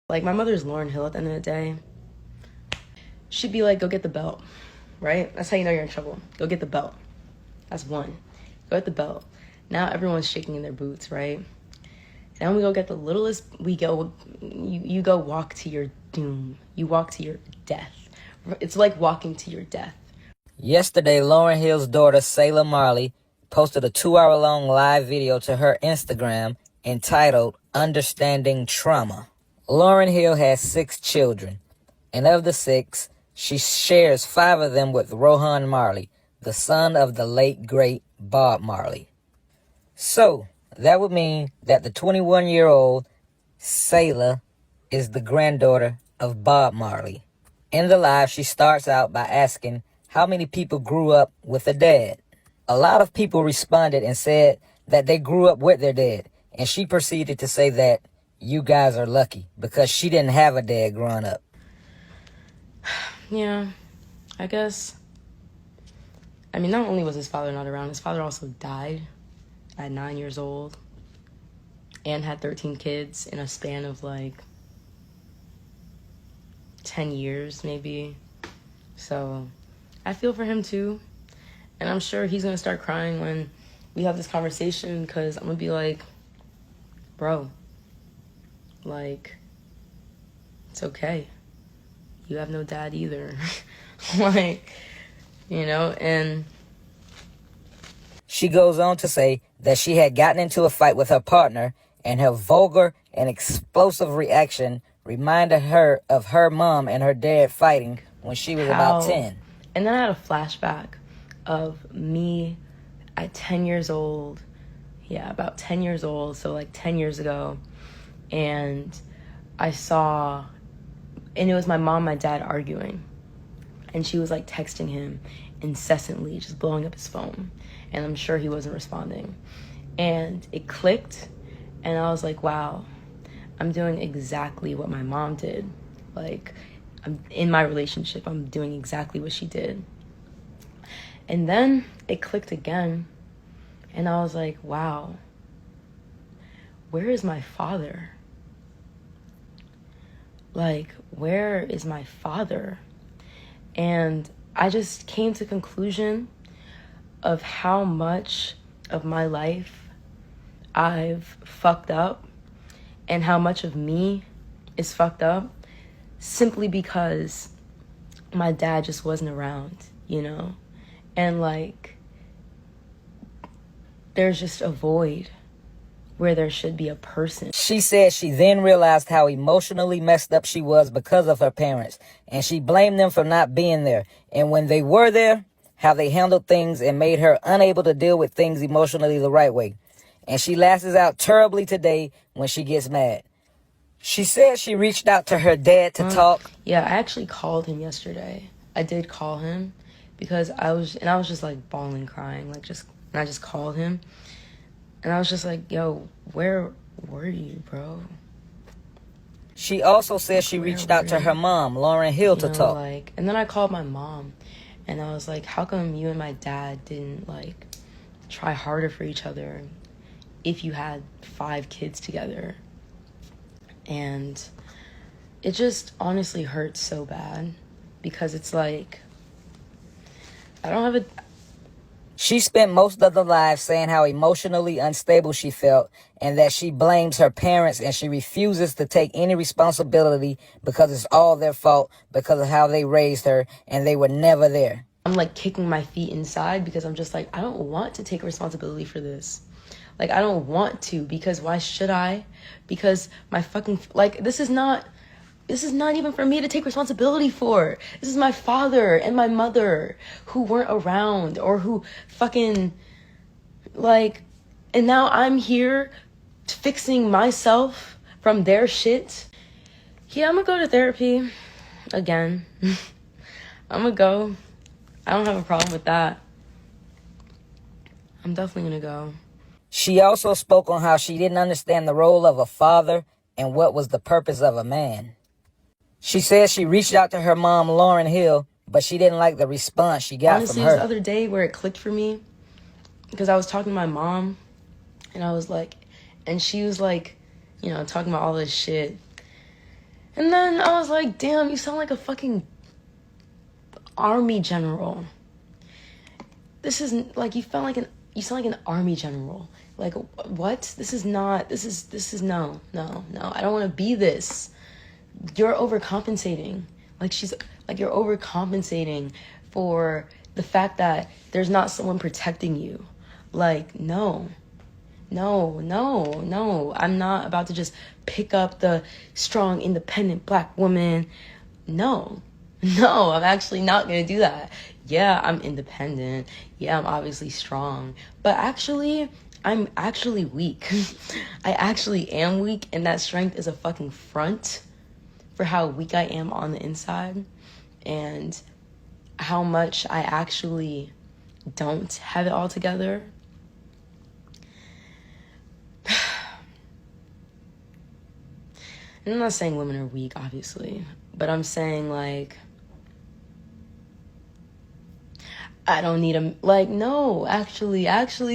Like, my mother's Lauryn Hill at the end of the day. She'd be like, go get the belt, right? That's how you know you're in trouble. Go get the belt. That's one. Go get the belt. Now everyone's shaking in their boots, right? Then we go get the littlest, you go walk to your doom. You walk to your death. It's like walking to your death. Yesterday, Lauryn Hill's daughter, Selah Marley, posted a 2-hour-long live video to her Instagram entitled Understanding Trauma. Lauryn Hill has 6 children, and of the 6, she shares 5 of them with Rohan Marley, the son of the late, great Bob Marley. So, that would mean that the 21-year-old Selah is the granddaughter of Bob Marley. In the live, she starts out by asking how many people grew up with a dad. A lot of people responded and said that they grew up with their dad, and she proceeded to say that you guys are lucky because she didn't have a dad growing up. Yeah, I guess. I mean, not only was his father not around, his father also died at 9 years old and had 13 kids in a span of like 10 years maybe. So I feel for him too. And I'm sure he's going to start crying when we have this conversation, because I'm going to be like, bro, like, it's okay. You have no dad either. Like, you know, and she goes on to say that she had gotten into a fight with her partner, and her vulgar and explosive reaction reminded her of her mom and her dad fighting when she was about 10. And then I had a flashback of me at 10 years old. Yeah, about 10 years old, so like 10 years ago. And I saw, and it was my mom, my dad arguing. And she was like texting him incessantly, just blowing up his phone. And I'm sure he wasn't responding. And it clicked, and I was like, wow, I'm doing exactly what my mom did. Like, I'm in my relationship, I'm doing exactly what she did. And then it clicked again, and I was like, wow, where is my father? Like, where is my father? And I just came to the conclusion of how much of my life I've fucked up and how much of me is fucked up simply because my dad just wasn't around, you know? And like, there's just a void where there should be a person. She said she then realized how emotionally messed up she was because of her parents, and she blamed them for not being there. And when they were there, how they handled things and made her unable to deal with things emotionally the right way. And she lashes out terribly today when she gets mad. She said she reached out to her dad to talk. Yeah, I actually called him yesterday. I did call him because I was just like bawling, crying, like and I just called him. And I was just like, yo, where were you, bro? She also said she reached out to her mom, Lauryn Hill, to talk. Like, and then I called my mom, and I was like, how come you and my dad didn't, like, try harder for each other if you had 5 kids together? And it just honestly hurts so bad because it's like, I don't have a... She spent most of the live saying how emotionally unstable she felt and that she blames her parents and she refuses to take any responsibility because it's all their fault because of how they raised her and they were never there. I'm like kicking my feet inside because I'm just like, I don't want to take responsibility for this. Like, I don't want to, because why should I? Because my fucking, like, this is not even for me to take responsibility for. This is my father and my mother who weren't around or who fucking, like, and now I'm here fixing myself from their shit. Yeah, I'm gonna go to therapy again. I'm gonna go. I don't have a problem with that. I'm definitely gonna go. She also spoke on how she didn't understand the role of a father and what was the purpose of a man. She said she reached out to her mom, Lauryn Hill, but she didn't like the response she got Honestly, from her. Honestly, the other day where it clicked for me, because I was talking to my mom, and I was like, and she was like, you know, talking about all this shit. And then I was like, damn, you sound like a fucking army general. This isn't like you sound like an army general. Like, what? This is no. I don't want to be this. You're overcompensating. You're overcompensating for the fact that there's not someone protecting you. Like, no. I'm not about to just pick up the strong, independent black woman. No, I'm actually not going to do that. Yeah, I'm independent. Yeah, I'm obviously strong. But actually, I'm actually weak. I actually am weak, and that strength is a fucking front for how weak I am on the inside and how much I actually don't have it all together. And I'm not saying women are weak, obviously, but I'm saying, like, I don't need no, actually,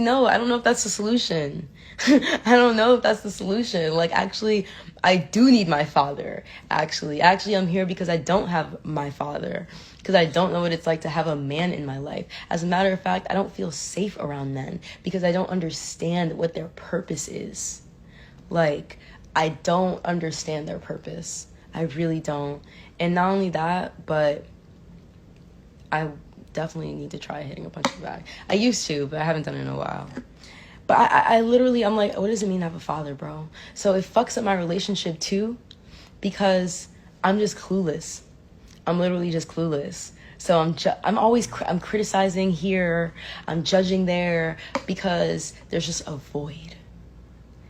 no. I don't know if that's the solution. I don't know if that's the solution. Like, actually, I do need my father. Actually, I'm here because I don't have my father. Because I don't know what it's like to have a man in my life. As a matter of fact, I don't feel safe around men because I don't understand what their purpose is. Like, I don't understand their purpose. I really don't. And not only that, but I definitely need to try hitting a punch in the bag. I used to, but I haven't done it in a while. But I literally, I'm like, what does it mean to have a father, bro? So it fucks up my relationship too, because I'm just clueless. I'm literally just clueless. So I'm criticizing here, I'm judging there, because there's just a void.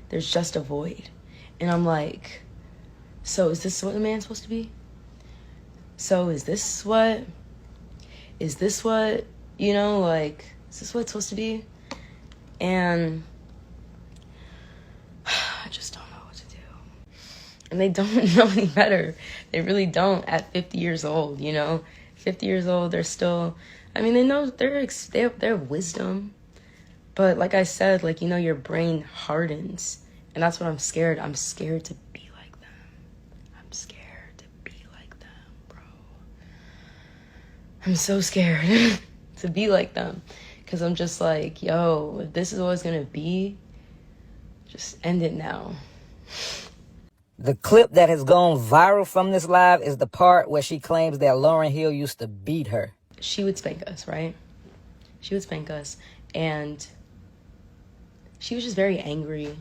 There's just a void. And I'm like, so is this what a man's supposed to be? So is this what, you know, like, is this what it's supposed to be? And I just don't know what to do. And they don't know any better. They really don't at 50 years old, you know? 50 years old, they're still, I mean, they know they have wisdom. But like I said, like, you know, your brain hardens. And that's what I'm scared. I'm scared to be like them. I'm scared to be like them, bro. I'm so scared to be like them. Because I'm just like, yo, if this is what it's going to be, just end it now. The clip that has gone viral from this live is the part where she claims that Lauryn Hill used to beat her. She would spank us, right? She would spank us. And she was just very angry.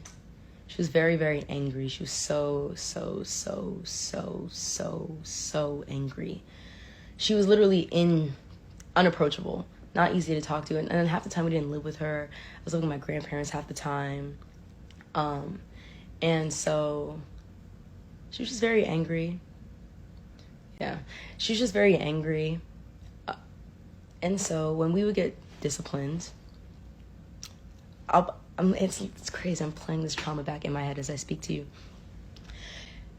She was very, very angry. She was so angry. She was literally unapproachable, not easy to talk to. And then half the time we didn't live with her. I was living with my grandparents half the time. And so she was just very angry. Yeah, she was just very angry. And so when we would get disciplined, it's crazy. I'm playing this trauma back in my head as I speak to you.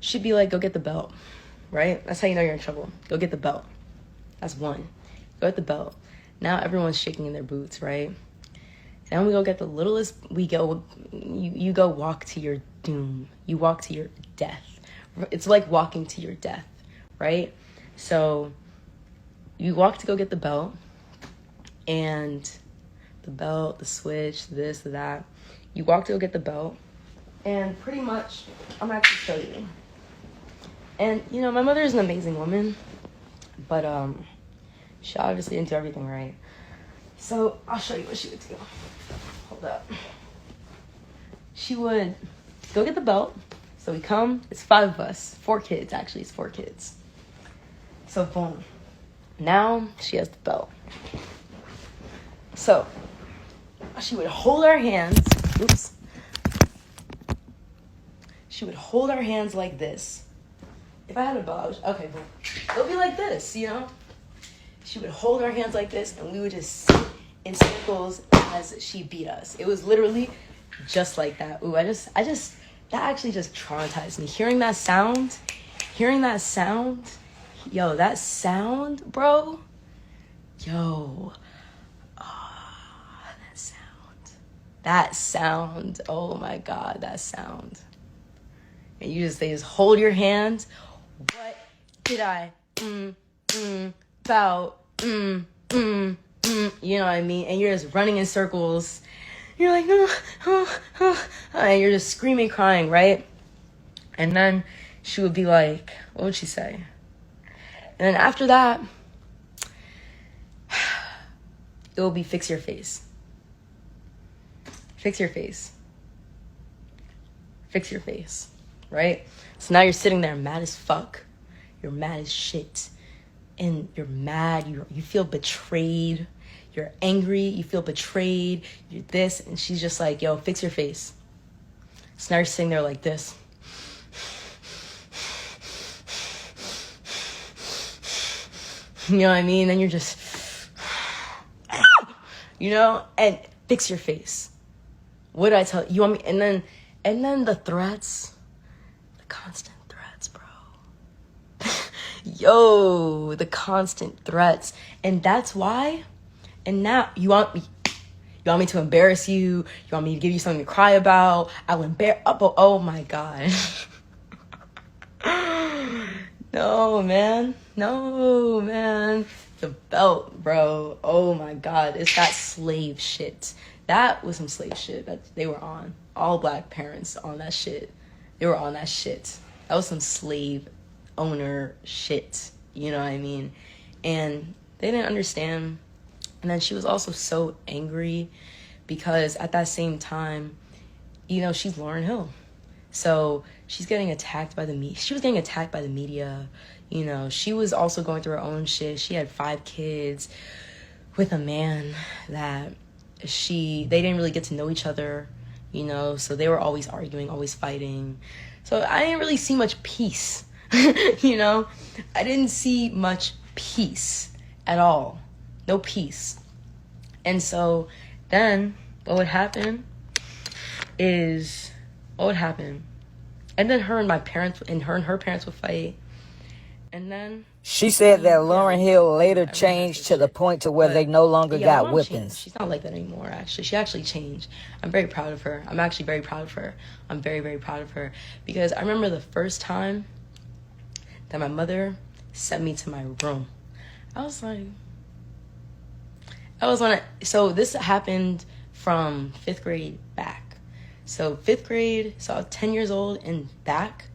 She'd be like, go get the belt, right? That's how you know you're in trouble. Go get the belt. That's one. Go get the belt. Now everyone's shaking in their boots, right? Then we go get the littlest, you go walk to your doom. You walk to your death. It's like walking to your death, right? So you walk to go get the belt, and the belt, the switch, this, that. You walk to go get the belt, and pretty much, I'm gonna actually show you. And, you know, my mother is an amazing woman, but she obviously didn't do everything right. So I'll show you what she would do. Hold up. She would go get the belt. So we come, it's 5 of us, 4 kids, actually, it's 4 kids. So boom, now she has the belt. So she would hold our hands, she would hold our hands like this. If I had a belt, okay, boom. It'll be like this, you know? She would hold our hands like this, and we would just sit in circles as she beat us. It was literally just like that. Ooh, that actually just traumatized me. Hearing that sound, yo, that sound, bro, yo, that sound, oh my God, that sound. And they just hold your hands what did I about you know what I mean? And you're just running in circles. You're like, and you're just screaming, crying, right? And then she would be like, what would she say? And then after that, it will be fix your face. Fix your face. Fix your face, right? So now you're sitting there mad as fuck. You're mad as shit. And you're mad, you feel betrayed. You're angry, you feel betrayed. You're this, and she's just like, yo, fix your face. So now you're sitting there like this. You know what I mean? Then you're just, you know, and fix your face. What did I tell you? Want me? And then the threats, the constant threats, bro. Yo, the constant threats. And that's why. And now you want me to embarrass you? You want me to give you something to cry about? I'll embarrass. Oh my God. No, man. The belt, bro. Oh my God. It's that slave shit. That was some slave shit that they were on. All black parents on that shit. They were on that shit. That was some slave owner shit. You know what I mean? And they didn't understand. And then she was also so angry because at that same time, you know, she's Lauryn Hill. So she's getting attacked by the media. She was getting attacked by the media. You know, she was also going through her own shit. She had 5 kids with a man that they didn't really get to know each other, you know, so they were always arguing, always fighting. So I didn't really see much peace, you know. I didn't see much peace at all. No peace. And so then what would happen? And then her and her parents would fight. And then She said that Lauryn Hill later changed to the point to where they no longer got whippings. She's not like that anymore, actually. She actually changed. I'm very proud of her. I'm actually very proud of her. I'm very, very proud of her. Because I remember the first time that my mother sent me to my room. So this happened from 5th grade back. So 5th grade, so I was 10 years old and back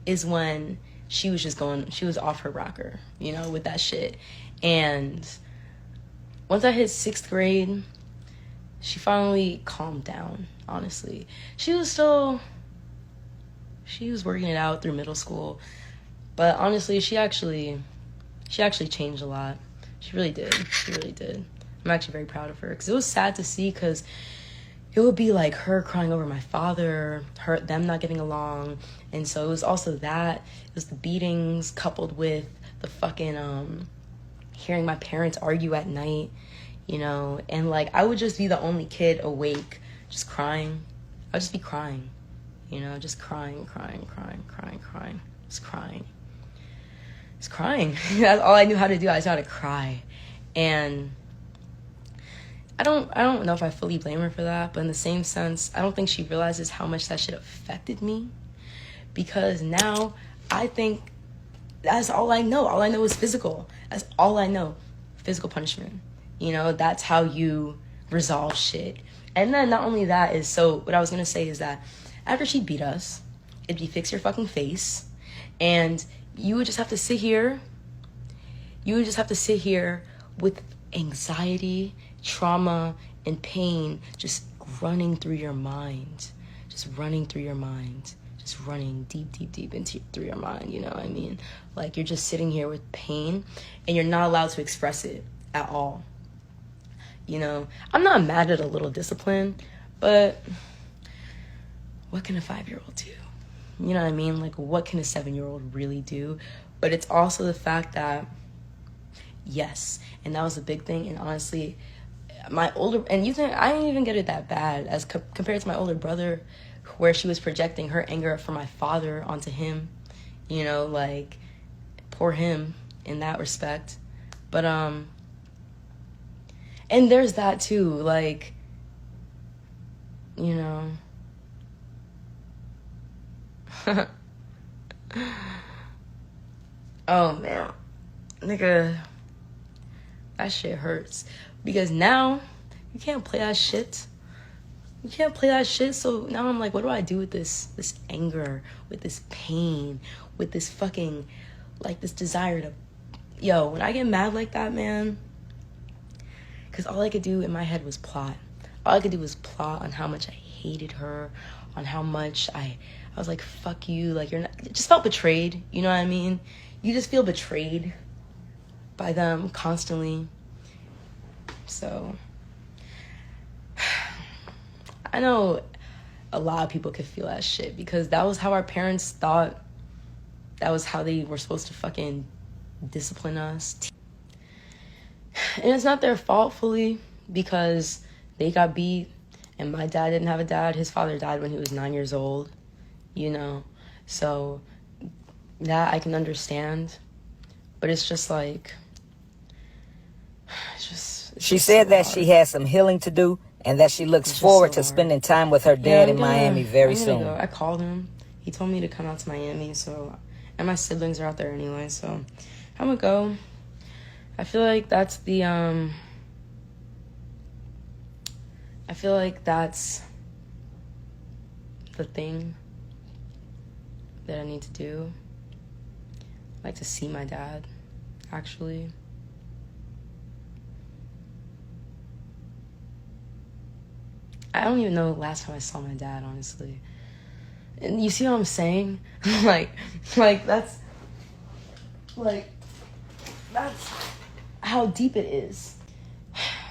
is when she was off her rocker, you know, with that shit. And once I hit 6th grade, she finally calmed down, honestly. She was working it out through middle school. But honestly, she actually changed a lot. She really did. I'm actually very proud of her. Because it was sad to see, because it would be like her crying over my father, them not getting along. And so it was also that. It was the beatings coupled with the fucking hearing my parents argue at night, you know. And like I would just be the only kid awake, just crying. I'd just be crying, you know, just crying. Just crying. That's all I knew how to do. I just knew how to cry. And I don't know if I fully blame her for that, but in the same sense, I don't think she realizes how much that shit affected me. Because now I think that's all I know. All I know is physical. That's all I know. Physical punishment. You know, that's how you resolve shit. And then not only that is, so what I was going to say is that after she beat us, it'd be fix your fucking face. And you would just have to sit here. With anxiety, trauma, and pain just running through your mind. Just running deep through your mind, you know what I mean? Like you're just sitting here with pain and you're not allowed to express it at all. You know, I'm not mad at a little discipline, but what can a 5-year-old do? You know what I mean? Like what can a 7-year-old really do? But it's also the fact that, yes, and that was a big thing. And honestly, I didn't even get it that bad as compared to my older brother, where she was projecting her anger for my father onto him, you know, like poor him in that respect. But and there's that too, like, you know, Oh, man. Nigga, that shit hurts. Because now, you can't play that shit. You can't play that shit, so now I'm like, what do I do with this anger, with this pain, with this fucking, like, this desire to... Yo, when I get mad like that, man, because all I could do in my head was plot. All I could do was plot on how much I hated her, on how much I was like, fuck you, like, you're not... It just felt betrayed, you know what I mean? You just feel betrayed by them constantly. So... I know a lot of people could feel that shit because that was how our parents thought. That was how they were supposed to fucking discipline us. And it's not their fault fully because they got beat and my dad didn't have a dad. His father died when he was 9 years old, you know. So that I can understand. But it's just like, she said that she has some healing to do and that she looks forward to spending time with her dad in Miami very soon. I called him. He told me to come out to Miami, so, and my siblings are out there anyway, so I'm gonna go. I feel like that's the, I feel like that's the thing that I need to do. I like to see my dad, actually. I don't even know the last time I saw my dad, honestly. And you see what I'm saying? like that's how deep it is.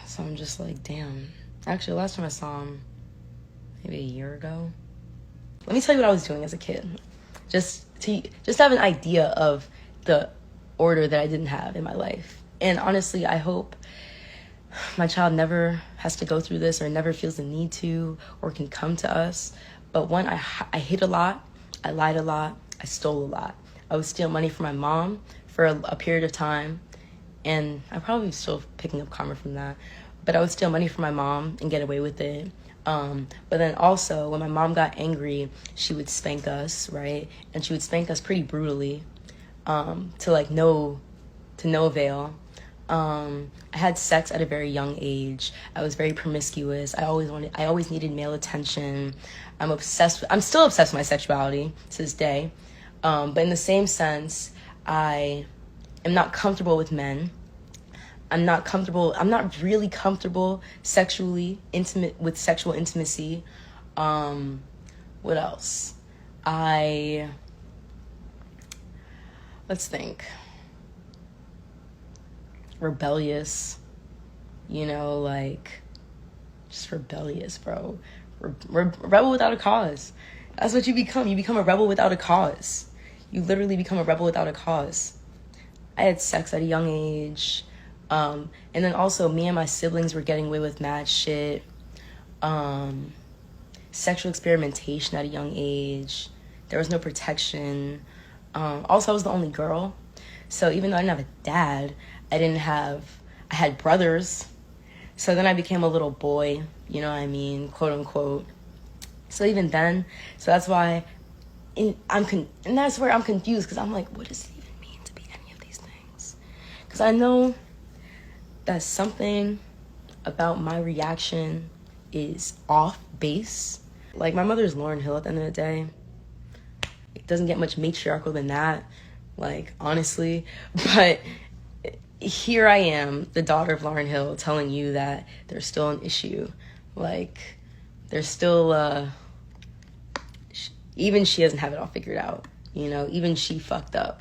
So I'm just like, damn. Actually, the last time I saw him, maybe a year ago. Let me tell you what I was doing as a kid. Just to have an idea of the order that I didn't have in my life. And honestly, I hope my child never has to go through this or never feels the need to or can come to us. But one, I hid a lot. I lied a lot. I stole a lot. I would steal money from my mom for a period of time. And I'm probably still picking up karma from that. But I would steal money from my mom and get away with it. But then also, when my mom got angry, she would spank us, right? And she would spank us pretty brutally to no avail. I had sex at a very young age. I was very promiscuous. I always needed male attention. I'm still obsessed with my sexuality to this day. But in the same sense, I am not comfortable with men. I'm not really comfortable sexual intimacy. What else? Let's think. Rebellious, just rebellious, bro. Rebel without a cause. That's what you become. You become a rebel without a cause. You literally become a rebel without a cause. I had sex at a young age. And then also me and my siblings were getting away with mad shit. Sexual experimentation at a young age. There was no protection. Also, I was the only girl. So even though I didn't have a dad, I had brothers. So then I became a little boy, you know what I mean, quote unquote. So even then, so that's why and that's where I'm confused because I'm like, what does it even mean to be any of these things? Because I know that something about my reaction is off base. Like, my mother's Lauryn Hill at the end of the day. It doesn't get much matriarchal than that, like, honestly. But here I am, the daughter of Lauryn Hill, telling you that there's still an issue. Like, there's still, even she doesn't have it all figured out, you know? Even she fucked up.